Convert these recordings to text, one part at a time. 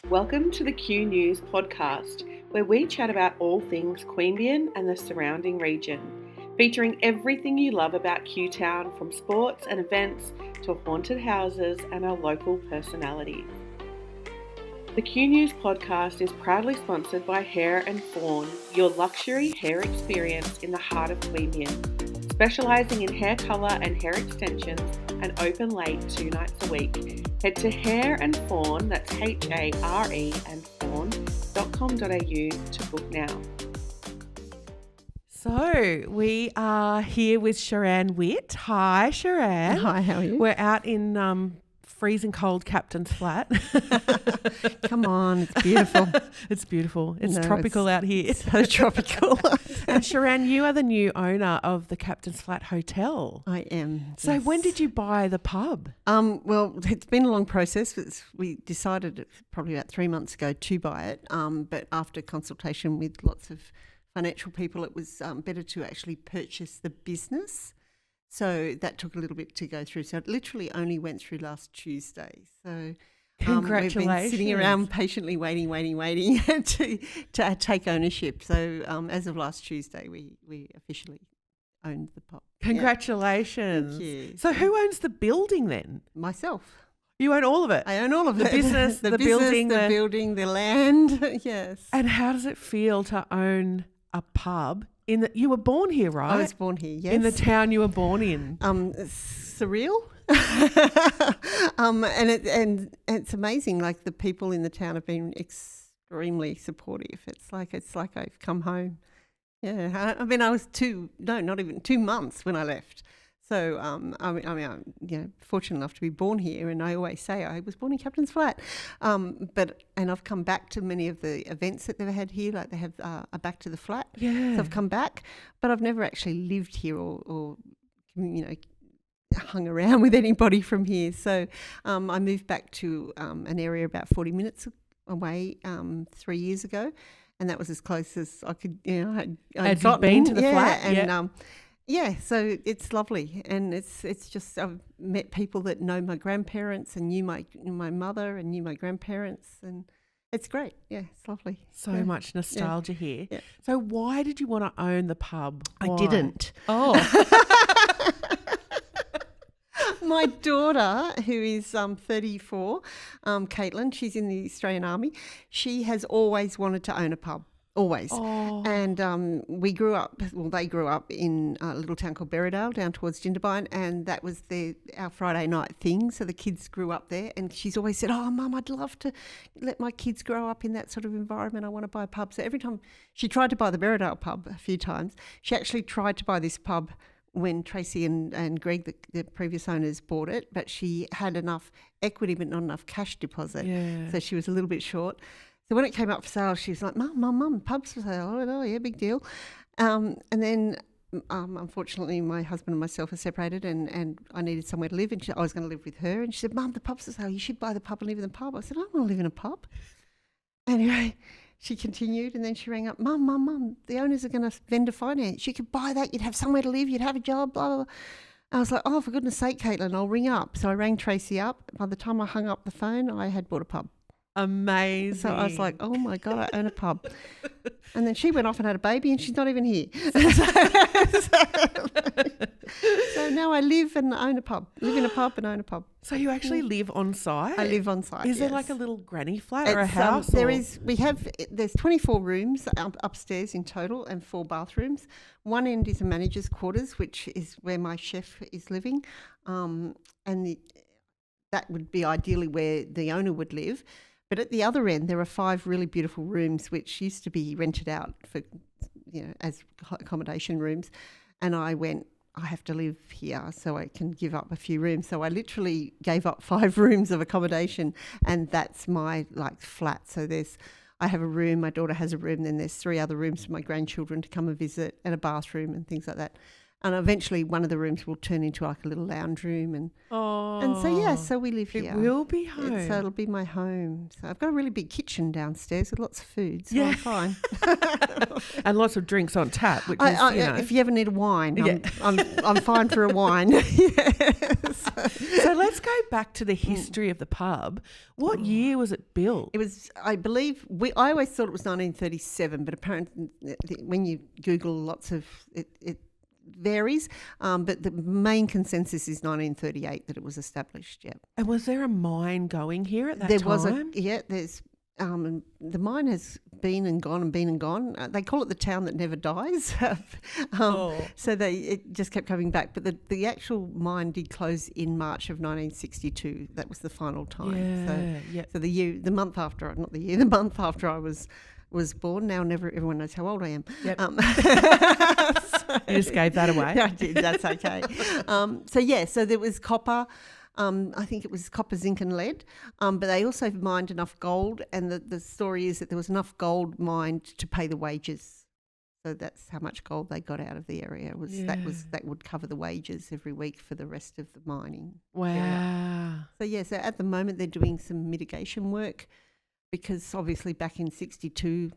Welcome to the Q News podcast, where we chat about all things Queanbeyan and the surrounding region, featuring everything you love about Q Town, from sports and events to haunted houses and our local personalities. The Q News podcast is proudly sponsored by Hair and Fawn, your luxury hair experience in the heart of Queanbeyan, specialising in hair colour and hair extensions and open late 2 nights a week. Head to Hair and Fawn, that's HARE and fawn.com.au to book now. So we are here with Sharanne Witt. Hi, Sharanne. Hi, how are you? We're out in freezing cold Captain's Flat. Come on, it's beautiful. It's beautiful. It's No, tropical out here. So tropical. And Sharanne, you are the new owner of the Captain's Flat Hotel. I am. So yes. when did you buy the pub? Well, it's been a long process. We decided probably about 3 months ago to buy it, but after consultation with lots of financial people, it was better to actually purchase the business. So that took a little bit to go through. So it literally only went through last Tuesday. So Congratulations. we've been sitting around patiently waiting to take ownership. So as of last Tuesday, we officially owned the pub. Congratulations. Thank you. So who owns the building then? Myself. You own all of it? I own all of The it. business, the building, the building, the land. Yes. And how does it feel to own a pub? You were born here, right? I was born here, yes. In the town you were born in. Surreal. And it's amazing. Like, the people in the town have been extremely supportive. It's like I've come home. Yeah. I mean, I was not even 2 months when I left. So, I'm fortunate enough to be born here, and I always say I was born in Captain's Flat. And I've come back to many of the events that they've had here, like they have a Back to the Flat. Yeah. So I've come back, but I've never actually lived here or hung around with anybody from here. So I moved back to an area about 40 minutes away 3 years ago, and that was as close as I could. I'd Had you been to the flat? And so it's lovely, and it's just I've met people that know my grandparents and knew my mother and knew my grandparents, and it's great. Yeah, it's lovely. So much nostalgia here. Yeah. So why did you want to own the pub? I Why? didn't. Oh. My daughter, who is 34, Caitlin, she's in the Australian Army. She has always wanted to own a pub. Always. Oh. And they grew up in a little town called Berrydale down towards Jindabyne, and that was our Friday night thing. So the kids grew up there, and she's always said, "Oh, Mum, I'd love to let my kids grow up in that sort of environment. I want to buy a pub." So every time she tried to buy the Berrydale pub a few times, she actually tried to buy this pub when Tracy and Greg, the previous owners, bought it, but she had enough equity but not enough cash deposit. Yeah. So she was a little bit short. So when it came up for sale, she was like, Mum, pub's for sale. Oh, yeah, big deal. And then, unfortunately, my husband and myself are separated, and I needed somewhere to live, and I was going to live with her. And she said, "Mum, the pub's for sale. You should buy the pub and live in the pub." I said, "I don't want to live in a pub." Anyway, she continued, and then she rang up, Mum, the owners are going to vendor finance. You could buy that. You'd have somewhere to live. You'd have a job, blah, blah, blah. I was like, "Oh, for goodness sake, Caitlin, I'll ring up." So I rang Tracy up. By the time I hung up the phone, I had bought a pub. Amazing. So I was like, "Oh my God, I own a pub." And then she went off and had a baby, and she's not even here. So now I live and own a pub. Live in a pub and own a pub. So you actually live on site? I live on site. Is there yes. like a little granny flat or a house? There's 24 rooms upstairs in total and 4 bathrooms. One end is a manager's quarters, which is where my chef is living, that would be ideally where the owner would live. But at the other end, there are 5 really beautiful rooms which used to be rented out for, as accommodation rooms. And I went, I have to live here so I can give up a few rooms. So I literally gave up 5 rooms of accommodation, and that's my flat. So I have a room, my daughter has a room, then there's 3 other rooms for my grandchildren to come and visit, and a bathroom and things like that. And eventually one of the rooms will turn into like a little lounge room. And so we live here. It will be home. So it'll be my home. So I've got a really big kitchen downstairs with lots of food, so I'm fine. And lots of drinks on tap, which is, if you ever need a wine, I'm fine for a wine. Yes. So let's go back to the history of the pub. What year was it built? It was, I believe, I always thought it was 1937, but apparently when you Google lots of it varies, but the main consensus is 1938 that it was established. Yeah. And was there a mine going here at that time? There's the mine has been and gone and been and gone. They call it the town that never dies. So it just kept coming back. But the actual mine did close in March of 1962. That was the final time. So the month after I was born. Now everyone knows how old I am. Yep. You just gave that away. I did. That's okay. So there was copper. I think it was copper, zinc and lead, but they also mined enough gold, and the story is that there was enough gold mined to pay the wages. So that's how much gold they got out of the area. That would cover the wages every week for the rest of the mining. Wow. Area. So at the moment they're doing some mitigation work, because obviously back in 1962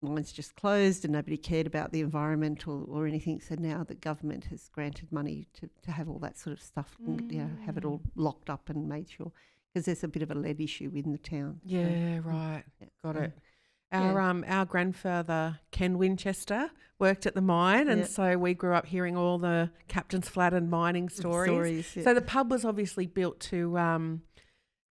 mines just closed and nobody cared about the environment or anything. So now the government has granted money to have all that sort of stuff, and, have it all locked up and made sure, because there's a bit of a lead issue in the town. Yeah, right. Got it. Our grandfather, Ken Winchester, worked at the mine, and so we grew up hearing all the Captain's Flat and mining stories. So the pub was obviously built to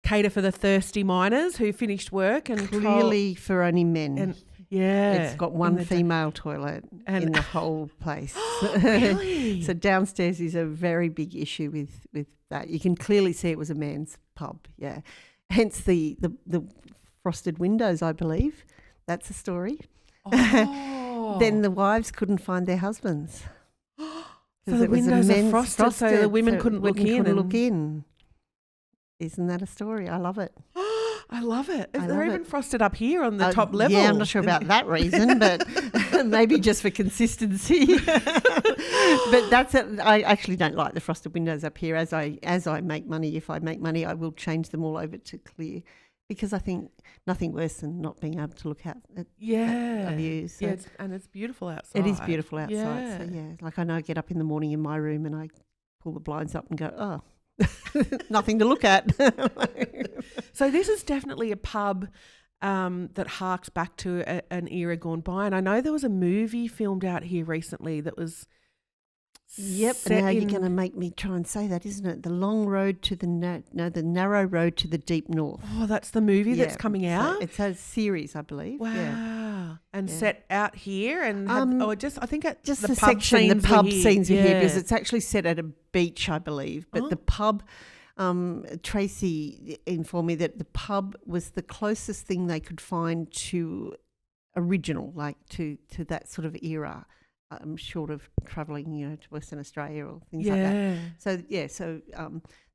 cater for the thirsty miners who finished work, and clearly for only men. And it's got one female toilet in the whole place. Really? So downstairs is a very big issue with that. You can clearly see it was a man's pub. Yeah, hence the frosted windows, I believe. That's the story. Oh. Then the wives couldn't find their husbands. So the windows are frosted, so the women couldn't look in. Isn't that a story? I love it. I love it. They're even frosted up here on the top level. Yeah, I'm not sure about that reason, but maybe just for consistency. But that's it. I actually don't like the frosted windows up here. As I make money, if I make money, I will change them all over to clear, because I think nothing worse than not being able to look out at a view. So and it's beautiful outside. It is beautiful outside. Yeah. So like I know I get up in the morning in my room and I pull the blinds up and go, oh, nothing to look at. So this is definitely a pub that harks back to an era gone by. And I know there was a movie filmed out here recently that was Yep, and now you're going to make me try and say that, isn't it? The long road to the the narrow road to the deep north. Oh, that's the movie that's coming out. So it's a series, I believe. Wow, yeah. And set out here, and I think it just the pub section. Scenes the pub were here. scenes are here because it's actually set at a beach, I believe. But the pub, Tracy informed me that the pub was the closest thing they could find to original, like to that sort of era. Short of travelling, to Western Australia or things like that. So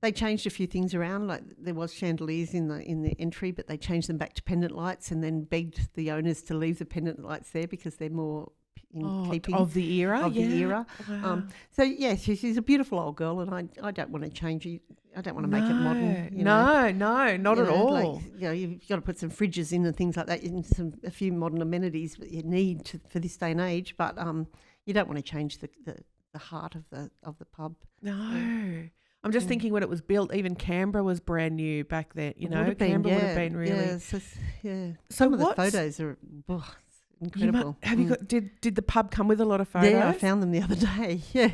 they changed a few things around. Like there was chandeliers in the entry, but they changed them back to pendant lights, and then begged the owners to leave the pendant lights there because they're more in keeping of the era. The era. Wow. She's a beautiful old girl, and I don't want to change it. I don't want to make it modern. No, not at all. Like, you've got to put some fridges in and things like that, and a few modern amenities that you need for this day and age. But you don't want to change the heart of the pub. No. I'm just thinking when it was built, even Canberra was brand new back then. Canberra would have been really. So some of the photos are incredible. Did the pub come with a lot of photos? Yeah, I found them the other day. Yeah,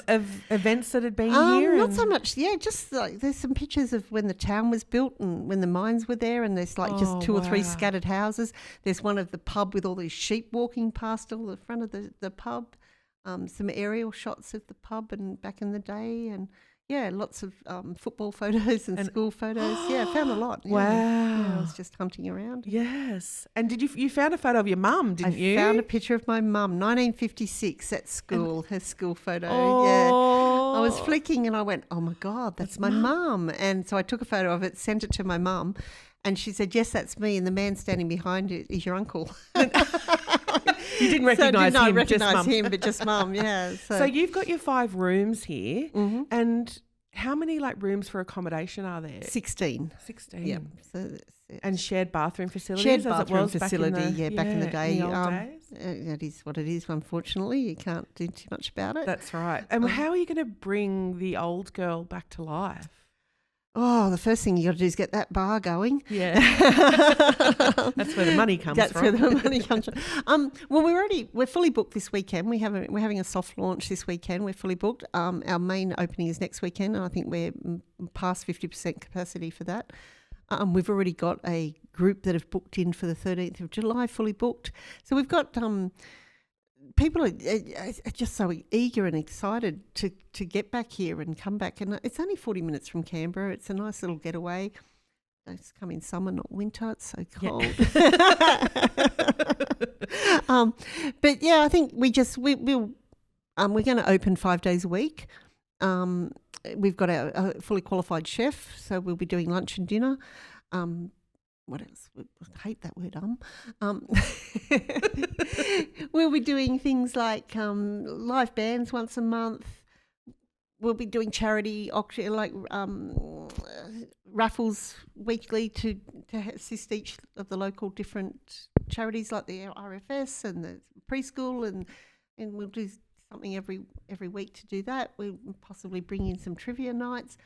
of events that had been here. Not so much. Yeah, just like there's some pictures of when the town was built and when the mines were there, and there's just two or three scattered houses. There's one of the pub with all these sheep walking past all the front of the pub. Some aerial shots of the pub and back in the day, and lots of football photos and school photos. I found a lot. Wow. Yeah, I was just hunting around. Yes. And did you found a photo of your mum, didn't you? I found a picture of my mum, 1956 at school, her school photo. Oh. Yeah. I was flicking and I went, oh my God, that's my mum. And so I took a photo of it, sent it to my mum, and she said, yes, that's me. And the man standing behind it is your uncle. You didn't recognise so him, recognise him, but just Mum, yeah. So you've got your 5 rooms here, Mm-hmm. and how many rooms for accommodation are there? 16. 16. Yeah. So and shared bathroom facilities, shared as bathroom it was facility, back in the day. In the old days. That is what it is. Unfortunately, you can't do too much about it. That's right. And how are you going to bring the old girl back to life? Oh, the first thing you got to do is get that bar going. Yeah, that's where the money comes from. That's where the money comes from. Well, we're fully booked this weekend. We're having a soft launch this weekend. We're fully booked. Our main opening is next weekend, and I think we're past 50% capacity for that. We've already got a group that have booked in for the 13th of July, fully booked. So we've got people are just so eager and excited to get back here and come back. And it's only 40 minutes from Canberra. It's a nice little getaway. It's come in summer, not winter. It's so cold. Yeah. But yeah, I think we're going to open 5 days a week. We've got a fully qualified chef, so we'll be doing lunch and dinner. What else? I hate that word. We'll be doing things like live bands once a month. We'll be doing charity auction, like raffles weekly to assist each of the local different charities, like the RFS and the preschool, and we'll do something every week to do that. We'll possibly bring in some trivia nights.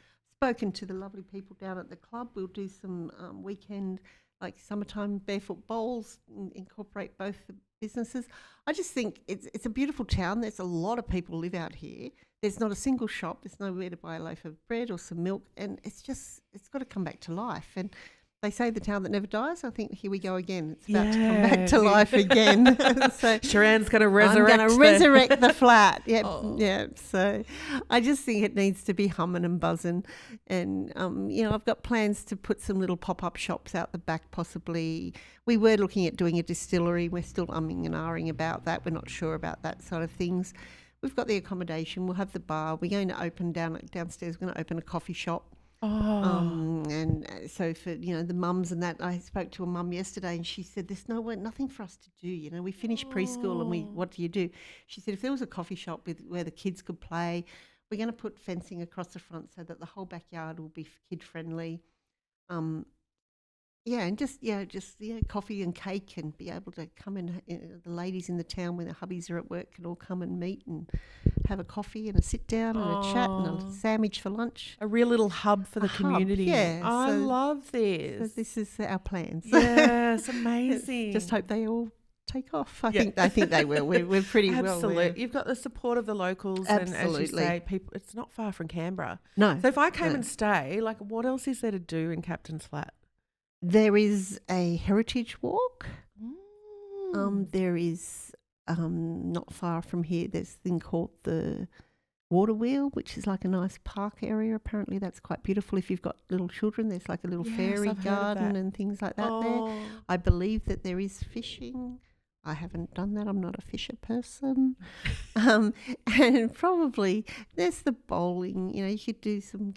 Spoken to the lovely people down at the club. We'll do some weekend, like summertime barefoot bowls, incorporate both the businesses. I just think it's a beautiful town. There's a lot of people live out here. There's not a single shop. There's nowhere to buy a loaf of bread or some milk, and it's got to come back to life. And they say the town that never dies. I think here we go again. It's about to come back to life again. So Sharanne's going to resurrect. I'm going to resurrect the flat. Yep, yeah. So I just think it needs to be humming and buzzing, and I've got plans to put some little pop-up shops out the back. Possibly, we were looking at doing a distillery. We're still umming and ahhing about that. We're not sure about that sort of things. We've got the accommodation. We'll have the bar. We're going to open downstairs. We're going to open a coffee shop. And so for the mums and that, I spoke to a mum yesterday and she said there's nothing for us to do. We finished preschool and what do you do? She said if there was a coffee shop where the kids could play, we're going to put fencing across the front so that the whole backyard will be kid friendly. Coffee and cake, and be able to come in. The ladies in the town when their hubbies are at work can all come and meet and have a coffee and a sit down and a chat and a sandwich for lunch. A real little hub for the community. Yeah, I love this. So this is our plans. Yeah, it's amazing. Just hope they all take off. I think they will. We're pretty well. Absolutely. You've got the support of the locals. Absolutely. And as you say, people, it's not far from Canberra. No. So if I came and stay, what else is there to do in Captain's Flat? There is a heritage walk. There is not far from here. There's a thing called the water wheel, which is like a nice park area. Apparently, that's quite beautiful. If you've got little children, there's like a little fairy garden and things like that there. I believe that there is fishing. I haven't done that. I'm not a fisher person. And probably there's the bowling. You could do some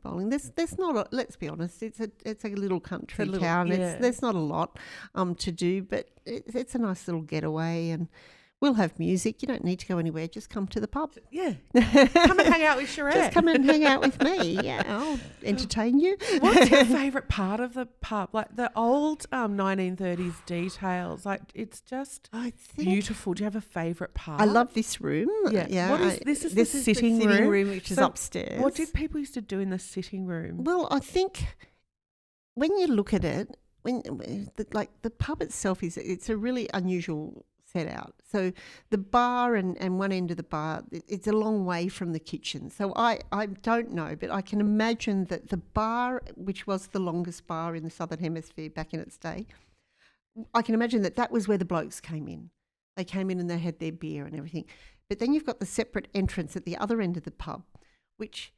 bowling. There's not. Let's be honest. It's a little country town. There's not a lot to do, but it's a nice little getaway, and we'll have music. You don't need to go anywhere. Just come to the pub. Yeah. Come and hang out with Sharanne. Just come and hang out with me. Yeah, I'll entertain you. What's your favourite part of the pub? Like the old 1930s details. Like it's just beautiful. Do you have a favourite part? I love this room. Yeah. What is this? Is the sitting room, which is upstairs. What did people used to do in the sitting room? Well, I think when you look at it, the pub itself it's a really unusual set out. So the bar and one end of the bar, it's a long way from the kitchen. So I don't know, but I can imagine that the bar, which was the longest bar in the Southern Hemisphere back in its day, I can imagine that was where the blokes came in. They came in and they had their beer and everything. But then you've got the separate entrance at the other end of the pub, which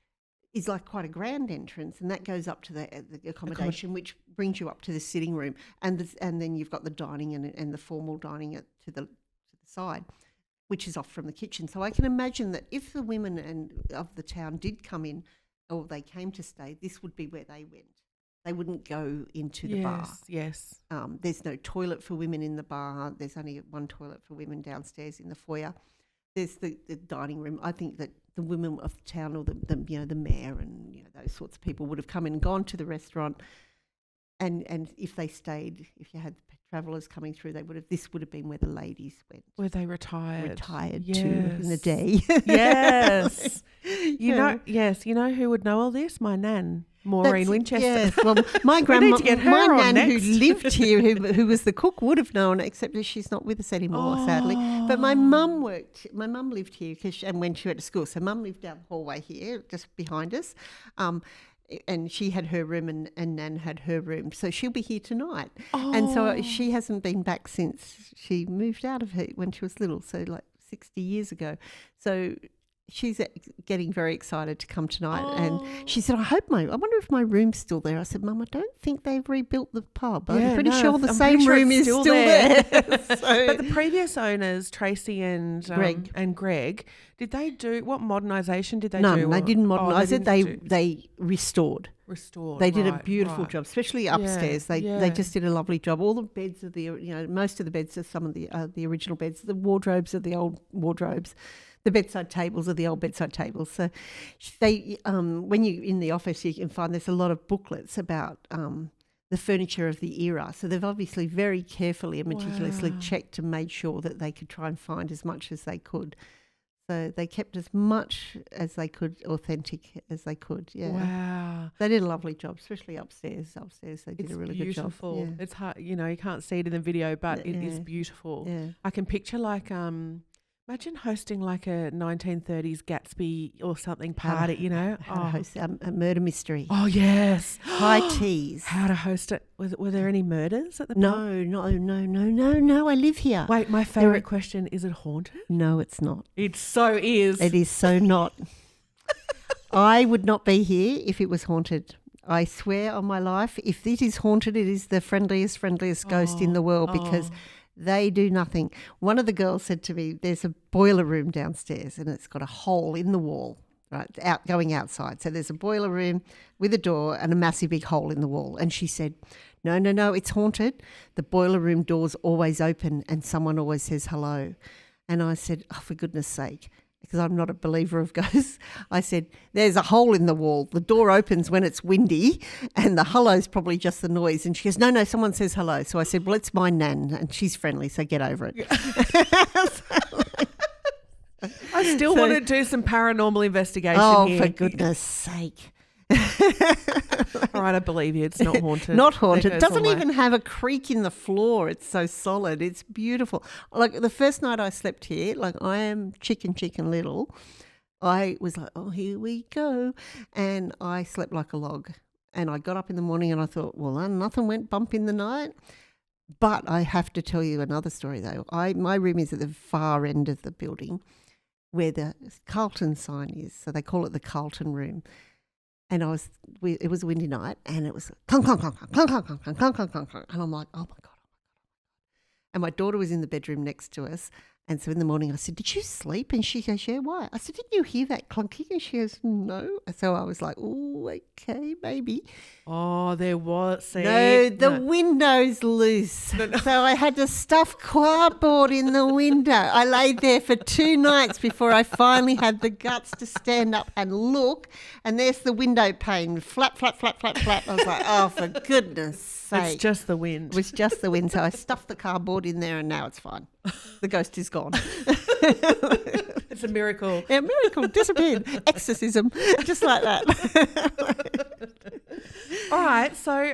is like quite a grand entrance, and that goes up to the accommodation, which brings you up to the sitting room, and then you've got the dining and the formal dining to the side, which is off from the kitchen. So I can imagine that if the women of the town did come in, or they came to stay, this would be where they went. They wouldn't go into the bar. Yes. There's no toilet for women in the bar. There's only one toilet for women downstairs in the foyer. There's the dining room. I think that the women of the town, or the mayor and those sorts of people, would have come in and gone to the restaurant. And if they stayed, if you had travellers coming through, this would have been where the ladies went. Where they retired to in the day. Yes. You know who would know all this? My nan, Maureen Winchester. Yes, well, my grandma, my nan next. who lived here, who was the cook, would have known, except that she's not with us anymore, sadly. But my mum lived here and when she went to school. So Mum lived down the hallway here, just behind us. And she had her room and Nan had her room. So she'll be here tonight. Oh. And so she hasn't been back since she moved out of it when she was little, so like 60 years ago. So she's getting very excited to come tonight. Oh. And she said, I wonder if my room's still there. I said, Mum, I don't think they've rebuilt the pub. I'm pretty sure the same room is still there. So, but the previous owners, Tracy and Greg, did they do, what modernisation did they do? None, they didn't modernise it. They restored. They did a beautiful job, especially upstairs. They just did a lovely job. All the beds are most of the beds are some of the original beds. The wardrobes are the old wardrobes. The bedside tables are the old bedside tables. So they, when you're in the office, you can find there's a lot of booklets about the furniture of the era. So they've obviously very carefully and meticulously checked and made sure that they could try and find as much as they could. So they kept as much as they could, authentic as they could. Yeah. Wow. They did a lovely job, especially upstairs. Upstairs, they did a really good job. It's beautiful. Yeah. It's hard, you can't see it in the video, but it is beautiful. Yeah. I can picture imagine hosting like a 1930s Gatsby or something party, How to host a murder mystery. Oh, yes. High teas. How to host it. Were there any murders at the pub? No. I live here. Wait, my favourite question, is it haunted? No, it's not. It so is. It is so not. I would not be here if it was haunted. I swear on my life, if it is haunted, it is the friendliest ghost in the world because they do nothing. One of the girls said to me, there's a boiler room downstairs and it's got a hole in the wall, right, going outside. So there's a boiler room with a door and a massive big hole in the wall. And she said, no, it's haunted. The boiler room door's always open and someone always says hello. And I said, oh, for goodness sake, because I'm not a believer of ghosts. I said, there's a hole in the wall. The door opens when it's windy and the hello's probably just the noise. And she goes, no, someone says hello. So I said, well, it's my nan and she's friendly, so get over it. I still want to do some paranormal investigation here. Oh, for goodness sake. All right, I believe you. It's not haunted. Not haunted. It doesn't even have a creak in the floor. It's so solid. It's beautiful. Like the first night I slept here, like I am chicken little, I was like, oh, here we go. And I slept like a log. And I got up in the morning and I thought, well, nothing went bump in the night. But I have to tell you another story though. My room is at the far end of the building where the Carlton sign is. So they call it the Carlton room. And it was a windy night and it was clunk, clunk, clunk, clunk, clunk, clunk, clunk, clunk, clunk, clunk. And I'm like, oh my God. And my daughter was in the bedroom next to us. And so in the morning I said, did you sleep? And she goes, yeah, why? I said, didn't you hear that clunking? And she goes, no. So I was like, oh, okay, maybe. Oh, there was. The window's loose. No. So I had to stuff cardboard in the window. I laid there for 2 nights before I finally had the guts to stand up and look. And there's the window pane, flap, flap, flap, flap, flap. I was like, oh, for goodness sake. It's just the wind. It was just the wind. So I stuffed the cardboard in there and now it's fine. The ghost is gone. It's a miracle. Yeah, miracle, disappeared. Exorcism, just like that. All right, so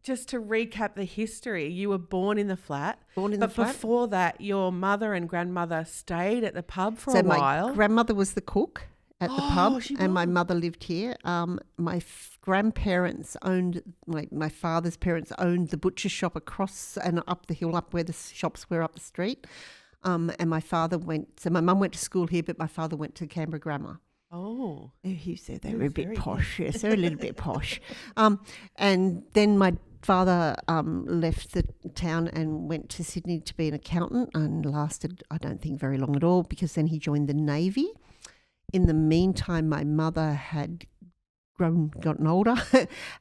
just to recap the history, you were born in the flat. But before that, your mother and grandmother stayed at the pub for a while. My grandmother was the cook at the pub and my mother lived here. My grandparents owned, my father's parents owned the butcher shop across and up the hill, up where the shops were up the street. And my father my mum went to school here, but my father went to Canberra Grammar. Oh. He said they were a bit posh. Yes, they're a little bit posh. And then my father left the town and went to Sydney to be an accountant and lasted, I don't think, very long at all because then he joined the Navy. In the meantime, my mother had gotten older,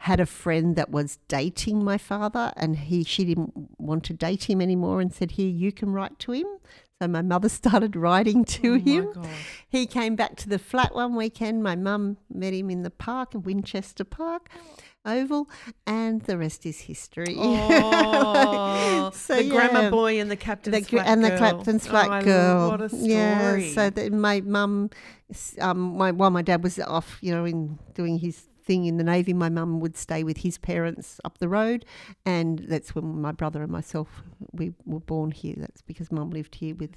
had a friend that was dating my father, and she didn't want to date him anymore and said, here, you can write to him. So my mother started writing to him. My God. He came back to the flat one weekend. My mum met him in the park, in Winchester Park Oval, and the rest is history. Oh, so the grammar boy and the captain's flat girl. And the captain's flat girl. What a story. Yeah, so my mum, while my dad was off, in doing his thing in the Navy, my mum would stay with his parents up the road, and that's when my brother and myself, we were born here. That's because mum lived here with,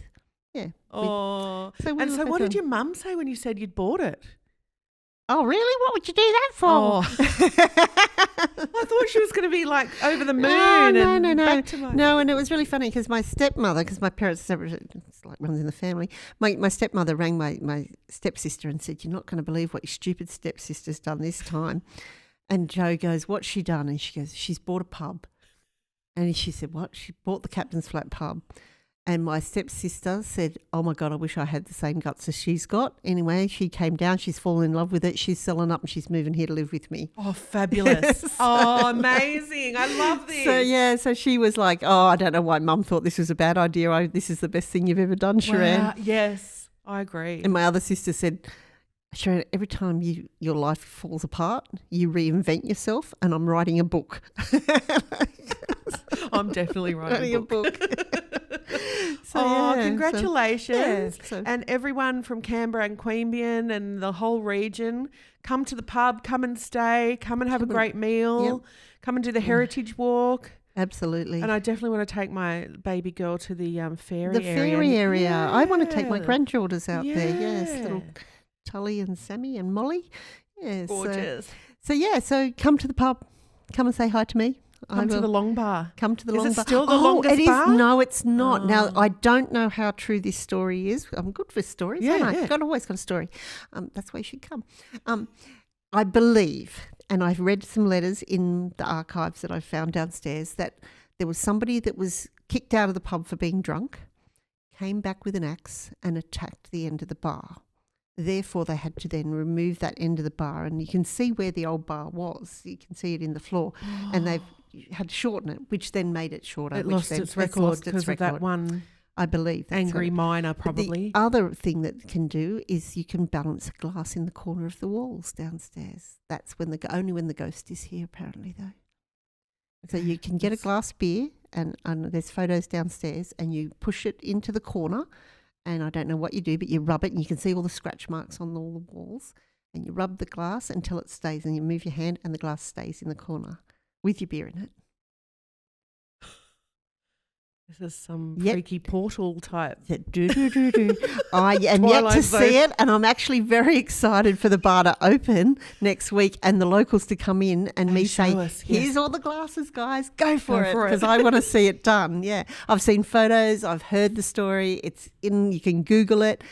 Oh. So what did your mum say when you said you'd bought it? Oh, really? What would you do that for? Oh. I thought she was going to be like over the moon. No. Back to my... No, and it was really funny because my stepmother, because my parents separate, it's like runs in the family, my stepmother rang my stepsister and said, you're not going to believe what your stupid stepsister's done this time. And Jo goes, what's she done? And she goes, she's bought a pub. And she said, what? She bought the Captain's Flat pub. And my stepsister said, oh, my God, I wish I had the same guts as she's got. Anyway, she came down. She's fallen in love with it. She's selling up and she's moving here to live with me. Oh, fabulous. Oh, amazing. I love this. So she was like, oh, I don't know why Mum thought this was a bad idea. This is the best thing you've ever done, Sharanne. Wow. Yes, I agree. And my other sister said, Sharanne, every time your life falls apart, you reinvent yourself, and I'm writing a book. I'm definitely writing a book. So, congratulations. And everyone from Canberra and Queanbeyan and the whole region, come to the pub, come and stay, come and have a great meal, come and do the heritage walk. Absolutely. And I definitely want to take my baby girl to the ferry area. The ferry area. Yeah. I want to take my granddaughters out there. Yes, little Tully and Sammy and Molly. Yes. Gorgeous. So come to the pub. Come and say hi to me. Come to the long bar. Come to the long bar. Is it still the longest bar? No, it's not. Oh. Now, I don't know how true this story is. I'm good for stories, aren't I? I've always got a story. That's why you should come. I believe, and I've read some letters in the archives that I found downstairs, that there was somebody that was kicked out of the pub for being drunk, came back with an axe and attacked the end of the bar. Therefore, they had to then remove that end of the bar, and you can see where the old bar was. You can see it in the floor, and they've had to shorten it, which then made it shorter. It lost its record because of that one. I believe that's angry miner, probably. The other thing that it can do is you can balance a glass in the corner of the walls downstairs. That's only when the ghost is here, apparently, though. So you can get a glass beer, and there's photos downstairs, and you push it into the corner. And I don't know what you do, but you rub it, and you can see all the scratch marks on all the walls. And you rub the glass until it stays, and you move your hand, and the glass stays in the corner with your beer in it. This is some freaky portal type. I am yet to see it, and I'm actually very excited for the bar to open next week and the locals to come in and me say, here's all the glasses, guys, go for it, because I want to see it done. Yeah, I've seen photos, I've heard the story, it's in, you can Google it,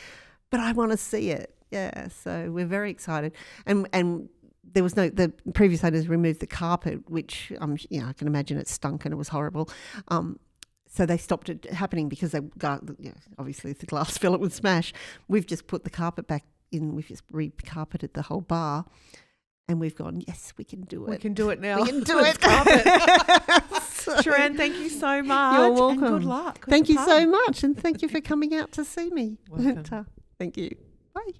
but I want to see it. Yeah, so we're very excited. And there was the previous owners removed the carpet, which I can imagine it stunk and it was horrible. So they stopped it happening because obviously if the glass fell, it would smash. We've just put the carpet back in. We've just re-carpeted the whole bar, and we've gone, yes, we can do it. We can do it now. We can do it. Sharanne, thank you so much. You're welcome. And good luck. Thank you so much, and thank you for coming out to see me. Welcome. Thank you. Bye.